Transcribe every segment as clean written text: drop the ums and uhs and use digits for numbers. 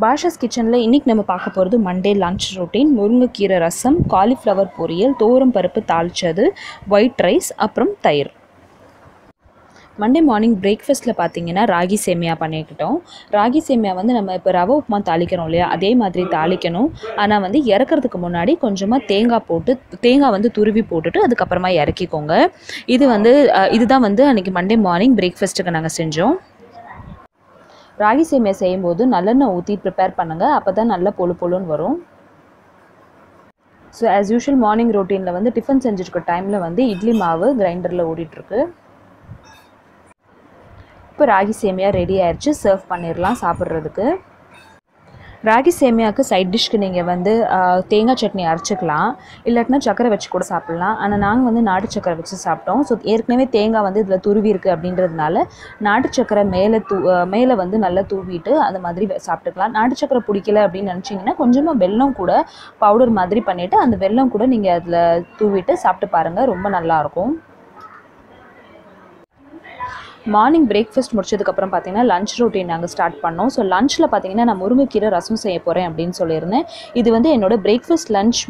பாஷாஸ் கிச்சனில் இன்றைக்கி நம்ம பார்க்க போகிறது மண்டே லன்ச் ரொட்டீன். முருங்கைக்கீரை ரசம், காலிஃப்ளவர் பொரியல், தோரம் பருப்பு தாளிச்சது, ஒயிட் ரைஸ், அப்புறம் தயிர். மண்டே மார்னிங் பிரேக்ஃபாஸ்ட்டில் பார்த்தீங்கன்னா ராகி சேமியா பண்ணிக்கிட்டோம். ராகி சேமியா வந்து நம்ம இப்போ ரவை உப்புமா தாளிக்கிறோம் இல்லையா, அதே மாதிரி தாளிக்கணும். ஆனால் வந்து இறக்கிறதுக்கு முன்னாடி கொஞ்சமாக தேங்காய் வந்து துருவி போட்டுட்டு அதுக்கப்புறமா இறக்கிக்கோங்க. இதுதான் வந்து அன்றைக்கி மண்டே மார்னிங் பிரேக்ஃபாஸ்ட்டுக்கு நாங்கள் செஞ்சோம். ராகி சேமியா செய்யும்போது நல்லெண்ணெய் ஊற்றி ப்ரிப்பேர் பண்ணுங்கள், அப்போ தான் நல்லா பொழுன்னு வரும். ஸோ ஆஸ் யூஷுவல் மார்னிங் ரொட்டீனில் வந்து டிஃபன் செஞ்சுருக்க டைமில் வந்து இட்லி மாவு கிரைண்டரில் ஓடிட்டுருக்கு. இப்போ ராகி சேமியா ரெடி ஆயிடுச்சு, சர்வ் பண்ணிடலாம் சாப்பிட்றதுக்கு. ராகி சேமியாவுக்கு சைட் டிஷ்க்கு நீங்கள் வந்து தேங்காய் சட்னி அரைச்சிக்கலாம், இல்லாட்டினா சக்கரை வச்சு கூட சாப்பிட்லாம். ஆனால் நாங்கள் வந்து நாட்டு சக்கரை வச்சு சாப்பிட்டோம். ஸோ ஏற்கனவே தேங்காய் வந்து இதில் துருவி இருக்குது அப்படின்றதுனால நாட்டு சக்கரை மேலே வந்து நல்லா தூவிட்டு அந்த மாதிரி சாப்பிட்டுக்கலாம். நாட்டு சக்கரை பிடிக்கல அப்படின்னு நினச்சிங்கன்னா கொஞ்சமாக வெல்லம் கூட பவுடர் மாதிரி பண்ணிவிட்டு அந்த வெல்லம் கூட நீங்கள் அதில் தூவிட்டு சாப்பிட்டு பாருங்கள், ரொம்ப நல்லாயிருக்கும். மார்னிங் பிரேக்ஃபாஸ்ட் முடிச்சதுக்கப்புறம் பார்த்தீங்கன்னா லஞ்ச் ரொட்டீன் நாங்கள் ஸ்டார்ட் பண்ணோம். ஸோ லஞ்சில் பார்த்தீங்கன்னா நான் முருங்கைக்கீரை ரசம் செய்ய போகிறேன் அப்படின்னு சொல்லியிருந்தேன். இது வந்து என்னோடய பிரேக்ஃபாஸ்ட் லஞ்ச்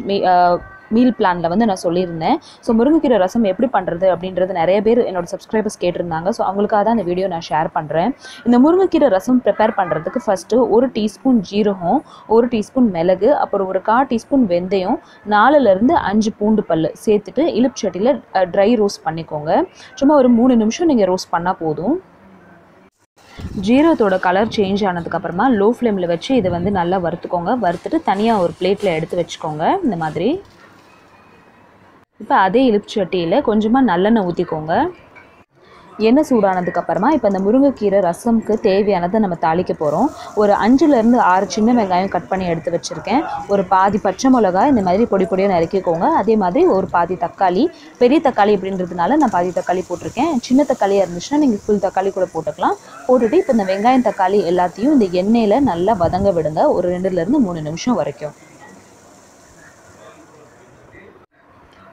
மீல் பிளானில் வந்து நான் சொல்லியிருந்தேன். ஸோ முருங்கைக்கீரை ரசம் எப்படி பண்ணுறது அப்படின்றது நிறைய பேர் என்னோடய சப்ஸ்கிரைபர்ஸ் கேட்டிருந்தாங்க. ஸோ அவங்களுக்காக தான் இந்த வீடியோ நான் ஷேர் பண்ணுறேன். இந்த முருங்கைக்கீரை ரசம் ப்ரிப்பேர் பண்ணுறதுக்கு ஃபஸ்ட்டு 1 டீஸ்பூன் ஜீரகம், 1 டீஸ்பூன் மிளகு, அப்புறம் ஒரு 1/4 டீஸ்பூன் வெந்தயம், 4லேருந்து 5 பூண்டு பல் சேர்த்துட்டு இலுப்புச்சட்டியில் ட்ரை ரோஸ்ட் பண்ணிக்கோங்க. சும்மா ஒரு 3 நிமிஷம் நீங்கள் ரோஸ்ட் பண்ணால் போதும். ஜீரகத்தோட கலர் சேஞ்ச் ஆனதுக்கப்புறமா லோ ஃப்ளேமில் வச்சு இதை வந்து நல்லா வறுத்துக்கோங்க. வறுத்துட்டு தனியாக ஒரு பிளேட்டில் எடுத்து வச்சுக்கோங்க இந்த மாதிரி. இப்போ அதே இலுப்புச்சட்டியில் கொஞ்சமாக நல்லெண்ணெய் ஊற்றிக்கோங்க. எண்ணெய் சூடானதுக்கப்புறமா இப்போ இந்த முருங்கைக்கீரை ரசம்க்கு தேவையானதை நம்ம தாளிக்க போகிறோம். ஒரு 5லேருந்து 6 சின்ன வெங்காயம் கட் பண்ணி எடுத்து வச்சுருக்கேன். ஒரு பாதி பச்சை மிளகாய் இந்த மாதிரி பொடியாக நறுக்கிக்கோங்க. அதே மாதிரி ஒரு பாதி தக்காளி, பெரிய தக்காளி அப்படின்றதுனால நான் பாதி தக்காளி போட்டிருக்கேன். சின்ன தக்காளியாக இருந்துச்சுன்னா நீங்கள் ஃபுல் தக்காளி கூட போட்டுக்கலாம். போட்டுட்டு இப்போ இந்த வெங்காயம் தக்காளி எல்லாத்தையும் இந்த எண்ணெயில் நல்லா வதங்க விடுங்க, ஒரு 2லேருந்து 3 நிமிஷம் வரைக்கும்.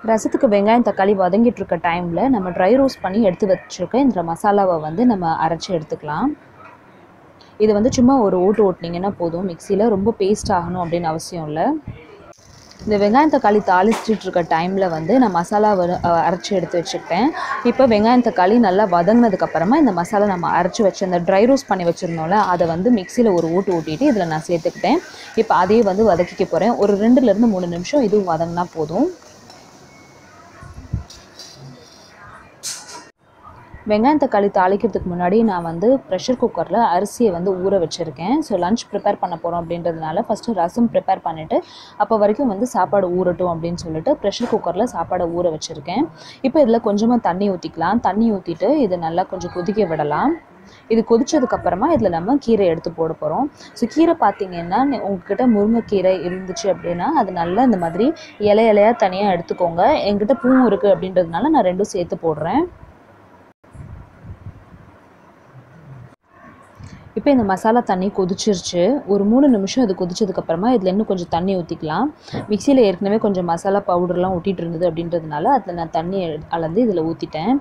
ரசத்துக்கு வெங்காயம் தக்காளி வதங்கிட்டு இருக்க டைமில் நம்ம ட்ரை ரோஸ்ட் பண்ணி எடுத்து வச்சுருக்க இந்த மசாலாவை வந்து நம்ம அரைச்சி எடுத்துக்கலாம். இது வந்து சும்மா ஒரு ஓட்டினீங்கன்னா போதும், மிக்சியில் ரொம்ப பேஸ்ட் ஆகணும் அப்படின்னு அவசியம் இல்லை. இந்த வெங்காயம் தக்காளி தாளிச்சிட்டு இருக்க டைமில் வந்து நான் மசாலாவை அரைச்சி எடுத்து வச்சுக்கிட்டேன். இப்போ வெங்காயம் தக்காளி நல்லா வதங்கினதுக்கப்புறமா இந்த மசாலா நம்ம அரைச்சி வச்சு அந்த ட்ரை ரோஸ்ட் பண்ணி வச்சுருந்தோம்ல, அதை வந்து மிக்சியில் ஒரு ஓட்டிட்டு இதில் நான் சேர்த்துக்கிட்டேன். இப்போ அதையே வந்து வதக்கிக்க போகிறேன். ஒரு 2லேருந்து 3 நிமிஷம் இதுவும் வதங்கினா போதும். வெங்காயம் தக்காளி தாளிக்கிறதுக்கு முன்னாடி நான் வந்து ப்ரெஷர் குக்கரில் அரிசியை வந்து ஊற வச்சுருக்கேன். ஸோ லஞ்ச் ப்ரிப்பேர் பண்ண போகிறோம் அப்படின்றதுனால ஃபஸ்ட்டு ரசம் ப்ரிப்பேர் பண்ணிவிட்டு அப்போ வரைக்கும் வந்து சாப்பாடு ஊறட்டும் அப்படின்னு சொல்லிட்டு ப்ரெஷர் குக்கரில் சாப்பாடை ஊற வச்சுருக்கேன். இப்போ இதில் கொஞ்சமாக தண்ணி ஊற்றிக்கலாம். தண்ணி ஊற்றிட்டு இதை நல்லா கொஞ்சம் கொதிக்க விடலாம். இது கொதிச்சதுக்கப்புறமா இதில் நம்ம கீரை எடுத்து போட போகிறோம். ஸோ கீரை பார்த்திங்கன்னா உங்ககிட்ட முருங்கைக்கீரை இருந்துச்சு அப்படின்னா அது நல்லா இந்த மாதிரி இலையாக தனியாக எடுத்துக்கோங்க. என்கிட்ட பூவும் இருக்குது அப்படின்றதுனால நான் 2 சேர்த்து போடுறேன். இப்போ இந்த மசாலா தண்ணி கொதிச்சிருச்சு. ஒரு 3 நிமிஷம் இது கொதிச்சதுக்கப்புறமா இதில் இன்னும் கொஞ்சம் தண்ணி ஊற்றிக்கலாம். மிக்சியில் ஏற்கனவே கொஞ்சம் மசாலா பவுடர்லாம் ஊட்டிகிட்டு இருந்தது அப்படின்றதுனால அதில் நான் தண்ணி அளந்து இதில் ஊற்றிட்டேன்.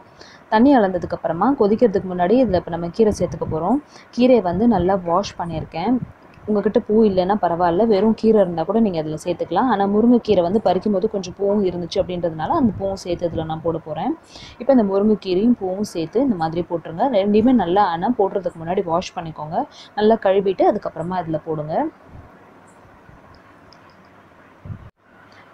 தண்ணி அளந்ததுக்கப்புறமா கொதிக்கிறதுக்கு முன்னாடி இதில் இப்போ நம்ம கீரை சேர்த்துக்க போகிறோம். கீரையை வந்து நல்லா வாஷ் பண்ணியிருக்கேன். உங்கள்கிட்ட பூ இல்லைன்னா பரவாயில்ல, வெறும் கீரை இருந்தால் கூட நீங்கள் அதில் சேர்த்துக்கலாம். ஆனால் முருங்கைக்கீரை வந்து பறிக்கும் போது கொஞ்சம் பூவும் இருந்துச்சு அப்படின்றதுனால அந்த பூவும் சேர்த்து இதில் நான் போட போகிறேன். இப்போ இந்த முருங்கைக்கீரையும் பூவும் சேர்த்து இந்த மாதிரி போட்டுருங்க. ரெண்டையுமே நல்லா ஆனால் போடுறதுக்கு முன்னாடி வாஷ் பண்ணிக்கோங்க. நல்லா கழுவிட்டு அதுக்கப்புறமா இதில் போடுங்க.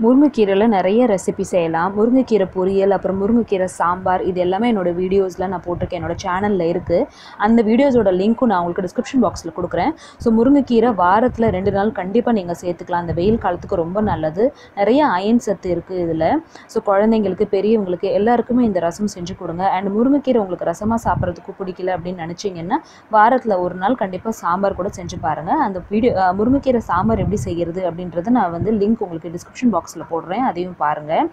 முருங்கைக்கீரையில் நிறைய ரெசிபி செய்யலாம். முருங்கைக்கீரை பொரியல், அப்புறம் முருங்கைக்கீரை சாம்பார், இது எல்லாமே என்னோடய வீடியோஸில் நான் போட்டிருக்கேன், என்னோடய சேனலில் இருக்குது. அந்த வீடியோஸோட லிங்க்கும் நான் உங்களுக்கு டிஸ்கிரிப்ஷன் பாக்ஸில் கொடுக்குறேன். ஸோ முருங்கைக்கீரை வாரத்தில் 2 நாள் கண்டிப்பாக நீங்கள் சேர்த்துக்கலாம். அந்த வெயில் காலத்துக்கு ரொம்ப நல்லது. நிறைய அயன் சத்து இருக்குது இதில். ஸோ குழந்தைங்களுக்கு, பெரியவங்களுக்கு எல்லாருக்குமே இந்த ரசம் செஞ்சு கொடுங்க. அண்ட் முருங்கைக்கீரை உங்களுக்கு ரசமாக சாப்பிட்றதுக்கு பிடிக்கல அப்படின்னு நினச்சிங்கன்னா வாரத்தில் 1 நாள் கண்டிப்பாக சாம்பார் கூட செஞ்சு பாருங்கள். அந்த முருங்கைக்கீரை சாம்பார் எப்படி செய்கிறது அப்படின்றத நான் வந்து லிங்க் உங்களுக்கு டிஸ்கிரிப்ஷன் பாக்ஸ் பாக்ஸில் போடுறேன், அதையும் பாருங்கள்.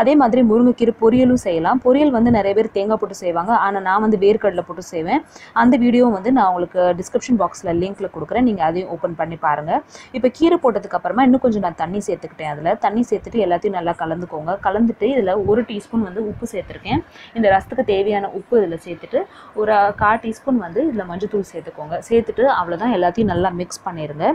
அதே மாதிரி முருங்கைக்கீரை பொரியலும் செய்யலாம். பொரியல் வந்து நிறைய பேர் தேங்காய் போட்டு செய்வாங்க, ஆனால் நான் வந்து வேர்க்கடலை போட்டு செய்வேன். அந்த வீடியோவும் வந்து நான் உங்களுக்கு டிஸ்கிரிப்ஷன் பாக்ஸில் லிங்க்கில் கொடுக்குறேன், நீங்கள் அதையும் ஓப்பன் பண்ணி பாருங்கள். இப்போ கீரை போட்டதுக்கப்புறமா இன்னும் கொஞ்சம் நான் தண்ணி சேர்த்துக்கிட்டேன். அதில் தண்ணி சேர்த்துட்டு எல்லாத்தையும் நல்லா கலந்துக்கோங்க. கலந்துட்டு இதில் 1 டீஸ்பூன் வந்து உப்பு சேர்த்துருக்கேன். இந்த ரசத்துக்கு தேவையான உப்பு இதில் சேர்த்துட்டு ஒரு 1/4 டீஸ்பூன் வந்து இதில் மஞ்சள்தூள் சேர்த்துக்கோங்க. சேர்த்துட்டு அவ்வளோதான், எல்லாத்தையும் நல்லா மிக்ஸ் பண்ணிடுங்க.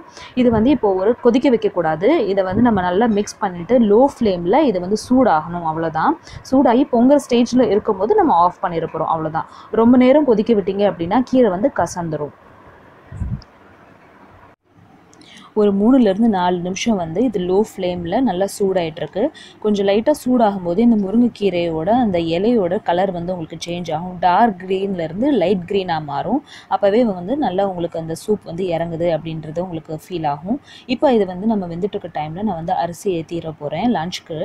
இது வந்து இப்போ ஒரு கொதிக்க வைக்கக்கூடாது. இதை வந்து நம்ம நல்லா மிக்ஸ் பண்ணிவிட்டு லோ ஃப்ளேமில் இதை வந்து சூடாகணும். அவ்வளோதான். சூடாகி பொங்கல் ஸ்டேஜில் இருக்கும்போது நம்ம ஆஃப் பண்ணிட போகிறோம். அவ்வளோதான். ரொம்ப நேரம் கொதிக்க விட்டீங்க அப்படின்னா கீரை வந்து கசந்துடும். ஒரு 3லேருந்து 4 நிமிஷம் வந்து இது லோ ஃப்ளேமில் நல்லா சூடாயிட்ருக்கு. கொஞ்சம் லைட்டாக சூடாகும் போது இந்த முருங்கைக்கீரையோட அந்த இலையோட கலர் வந்து உங்களுக்கு சேஞ்ச் ஆகும். டார்க் க்ரீன்லேருந்து லைட் க்ரீனாக மாறும். அப்போவே வந்து நல்லா உங்களுக்கு அந்த சூப் வந்து இறங்குது அப்படின்றது உங்களுக்கு ஃபீல் ஆகும். இப்போ இது வந்து நம்ம வெந்துட்டுருக்க டைமில் நான் வந்து அரிசி ஏற்றிட போகிறேன் லஞ்சுக்கு.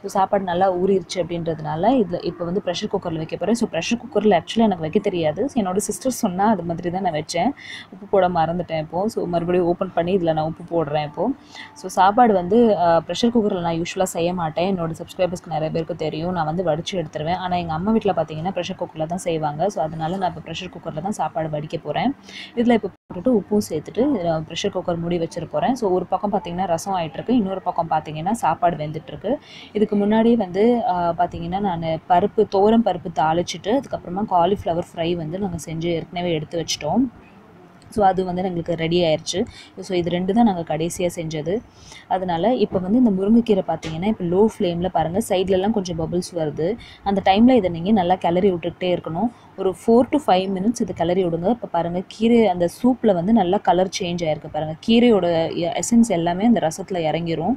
ஸோ சாப்பாடு நல்லா ஊறிடுச்சு அப்படின்றதுனால இதில் இப்போ வந்து ப்ரெஷர் குக்கரில் வைக்க போகிறேன். ஸோ ப்ரெஷர் குக்கரில் ஆக்சுவலாக எனக்கு வைக்க தெரியாது. ஸோ என்னோட சிஸ்டர் சொன்னால் அது மாதிரி தான் நான் வச்சேன். உப்பு போட மறந்துட்டேன் இப்போது. ஸோ மறுபடியும் ஓப்பன் பண்ணி இதில் நான் உப்பு போடுறேன் இப்போது. ஸோ சாப்பாடு வந்து ப்ரெஷர் குக்கரில் நான் யூஸ்வலாக செய்ய மாட்டேன். என்னோடய சப்ஸ்கிரைபர்ஸ்க்கு நிறைய பேருக்கு தெரியும். நான் வந்து வடித்து எடுத்துருவேன். ஆனால் எங்கள் அம்மா வீட்டில் பார்த்தீங்கன்னா ப்ரெஷர் குக்கரில் தான் செய்வாங்க. ஸோ அதனால் நான் இப்போ ப்ரெஷர் குக்கரில் தான் சாப்பாடு வடிக்க போகிறேன். இதில் இப்போ போட்டுட்டு உப்பும் சேர்த்துட்டு ப்ரெஷர் குக்கர் மூடி வச்சிட போகிறேன். ஸோ ஒரு பக்கம் பார்த்தீங்கன்னா ரசம் ஆகிட்டுருக்கு, இன்னொரு பக்கம் பார்த்தீங்கன்னா சாப்பாடு வெந்துட்டுருக்கு. இதுக்கு முன்னாடியே வந்து பார்த்தீங்கன்னா நான் துவரம் பருப்பு தாளிச்சிட்டு அதுக்கப்புறமா காலிஃப்ளவர் ஃப்ரை வந்து நாங்கள் செஞ்சு ஏற்கனவே எடுத்து வச்சிட்டோம். ஸோ அது வந்து எங்களுக்கு ரெடி ஆயிடுச்சு. ஸோ இது 2 தான் நாங்கள் கடைசியாக செஞ்சது. அதனால் இப்போ வந்து இந்த முருங்கைக்கீரை பார்த்தீங்கன்னா இப்போ லோ ஃப்ளேமில் பாருங்கள், சைட்லலாம் கொஞ்சம் பபிள்ஸ் வருது. அந்த டைமில் இதை நீங்கள் நல்லா கிளறி விட்டுக்கிட்டே இருக்கணும். ஒரு 4 to 5 மினிட்ஸ் இது கிளறி விடுங்க. இப்போ பாருங்கள் கீரை அந்த சூப்பில் வந்து நல்லா கலர் சேஞ்ச் ஆகிருக்கு பாருங்கள். கீரையோட எசன்ஸ் எல்லாமே அந்த ரசத்தில் இறங்கிரும்.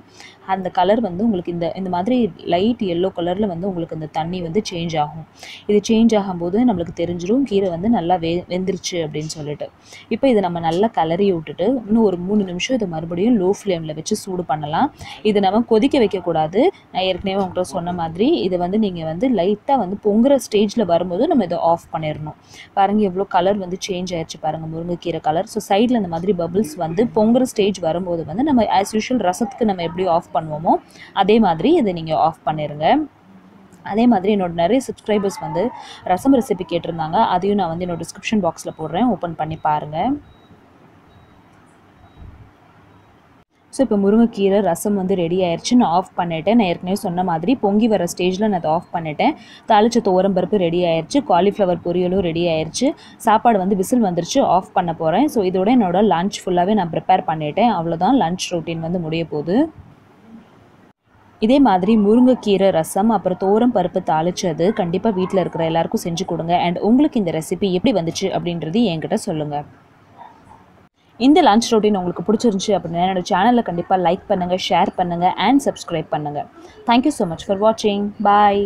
அந்த கலர் வந்து உங்களுக்கு இந்த மாதிரி லைட் எல்லோ கலரில் வந்து உங்களுக்கு இந்த தண்ணி வந்து சேஞ்ச் ஆகும். இது சேஞ்ச் ஆகும்போது நம்மளுக்கு தெரிஞ்சிடும் கீரை வந்து நல்லா வெந்துருச்சு அப்படின்னு சொல்லிட்டு. இப்போ இதை நம்ம நல்லா கிளறி விட்டுட்டு இன்னும் ஒரு 3 நிமிஷம் இதை மறுபடியும் லோ ஃப்ளேமில் வச்சு சூடு பண்ணலாம். இதை நம்ம கொதிக்க வைக்கக்கூடாது. நான் ஏற்கனவே உங்கள்கிட்ட சொன்ன மாதிரி இதை வந்து நீங்கள் வந்து லைட்டாக வந்து பொங்குற ஸ்டேஜில் வரும்போது நம்ம இதை ஆஃப் பண்ணிடணும். பாருங்கள் எவ்வளோ கலர் வந்து சேஞ்ச் ஆயிடுச்சு பாருங்கள் முருங்கைக்கீரை கலர். ஸோ சைடில் இந்த மாதிரி பபிள்ஸ் வந்து பொங்குற ஸ்டேஜ் வரும்போது வந்து நம்ம ஆஸ் யூஷுவல் ரசத்துக்கு நம்ம எப்படி ஆஃப் பண்ணுவோமோ அதே மாதிரி இதை நீங்கள் ஆஃப் பண்ணிடுங்க. அதே மாதிரி என்னோட நிறைய சப்ஸ்கிரைபர்ஸ் வந்து ரசம் ரெசிபி கேட்டிருந்தாங்க. அதையும் நான் வந்து என்னோட டிஸ்கிரிப்ஷன் பாக்ஸில் போடுறேன், ஓப்பன் பண்ணி பாருங்கள். ஸோ இப்போ முருங்கைக்கீரை ரசம் வந்து ரெடி ஆயிடுச்சு. நான் ஆஃப் பண்ணிட்டேன். நான் ஏற்கனவே சொன்ன மாதிரி பொங்கி வர ஸ்டேஜில் நான் அதை ஆஃப் பண்ணிட்டேன். தாளிச்ச துவரம் பருப்பு ரெடி ஆயிடுச்சு. காலிஃப்ளவர் பொரியலும் ரெடி ஆயிடுச்சு. சாப்பாடு வந்து விசில் வந்துருச்சு, ஆஃப் பண்ண போகிறேன். ஸோ இதோட என்னோட லஞ்ச் ஃபுல்லாகவே நான் ப்ரிப்பேர் பண்ணிட்டேன். அவ்வளோதான், லஞ்ச் ரொட்டீன் வந்து முடிய போகுது. இதே மாதிரி முருங்கைக்கீரை ரசம் அப்புறம் துவரம் பருப்பு தாளிச்சது கண்டிப்பாக வீட்டில் இருக்கிற எல்லாருக்கும் செஞ்சு கொடுங்க. அண்ட் உங்களுக்கு இந்த ரெசிபி எப்படி வந்துச்சு அப்படின்றது என்கிட்ட சொல்லுங்கள். இந்த லஞ்ச் ரொட்டீன் உங்களுக்கு பிடிச்சிருந்துச்சு அப்படின்னா என்னோட சேனலில் கண்டிப்பாக லைக் பண்ணுங்கள், ஷேர் பண்ணுங்கள் அண்ட் சப்ஸ்கிரைப் பண்ணுங்கள். தேங்க்யூ ஸோ மச் ஃபார் வாட்சிங். பாய்.